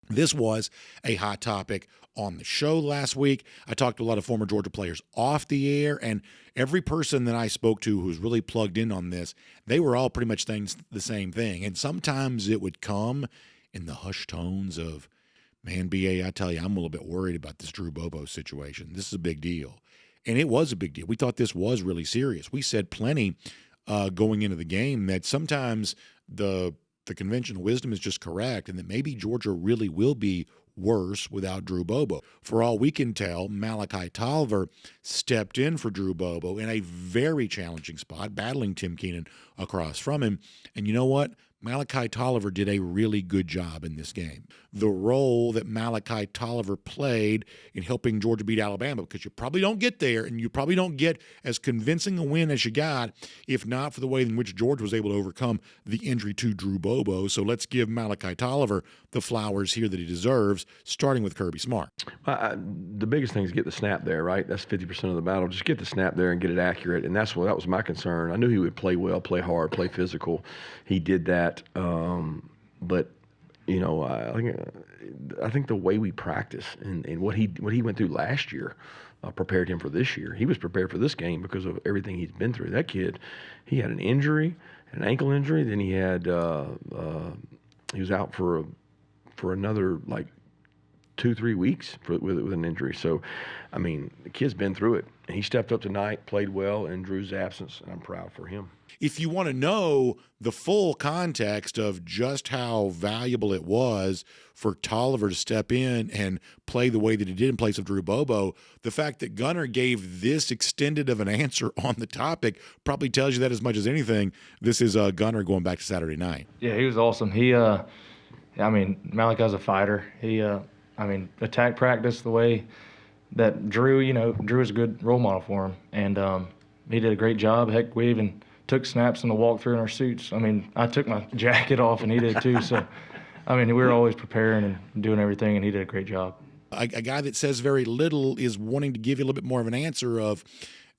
This was a hot topic on the show last week. I talked to a lot of former Georgia players off the air, and every person that I spoke to who's really plugged in on this, they were all pretty much saying the same thing. And sometimes it would come in the hushed tones of, man, BA, I tell you, I'm a little bit worried about this Drew Bobo situation. This is a big deal. And it was a big deal. We thought this was really serious. We said plenty going into the game that sometimes the conventional wisdom is just correct, and that maybe Georgia really will be worse without Drew Bobo. For all we can tell, Malachi Toliver stepped in for Drew Bobo in a very challenging spot, battling Tim Keenan across from him. And you know what? Malachi Toliver did a really good job in this game. The role that Malachi Toliver played in helping Georgia beat Alabama, because you probably don't get there, and you probably don't get as convincing a win as you got if not for the way in which Georgia was able to overcome the injury to Drew Bobo. So let's give Malachi Toliver the flowers here that he deserves, starting with Kirby Smart. The biggest thing is get the snap there, right? That's 50% of the battle. Just get the snap there and get it accurate, and that was my concern. I knew he would play well, play hard, play physical. He did that. But you know, I think the way we practice and what he went through last year prepared him for this year. He was prepared for this game because of everything he's been through. That kid, he had an injury, an ankle injury. Then he had he was out for another like 2-3 weeks with an injury. So, I mean, the kid's been through it. And he stepped up tonight, played well in Drew's absence, and I'm proud for him. If you want to know the full context of just how valuable it was for Toliver to step in and play the way that he did in place of Drew Bobo, the fact that Gunner gave this extended of an answer on the topic probably tells you that as much as anything. This is Gunner going back to Saturday night. Yeah, he was awesome. Malachi's a fighter. He attack practice the way that Drew is a good role model for him. And he did a great job. Heck, we even took snaps in the walkthrough in our suits. I mean, I took my jacket off and he did too. So, we were always preparing and doing everything, and he did a great job. A guy that says very little is wanting to give you a little bit more of an answer of,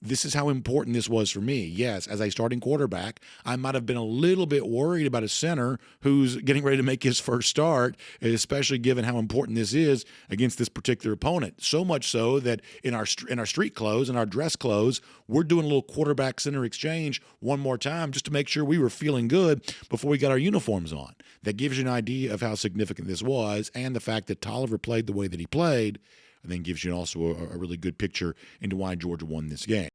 this is how important this was for me. Yes, as a starting quarterback, I might have been a little bit worried about a center who's getting ready to make his first start, especially given how important this is against this particular opponent. So much so that in our street clothes and our dress clothes, we're doing a little quarterback center exchange one more time just to make sure we were feeling good before we got our uniforms on. That gives you an idea of how significant this was, and the fact that Toliver played the way that he played, and then gives you also a really good picture into why Georgia won this game.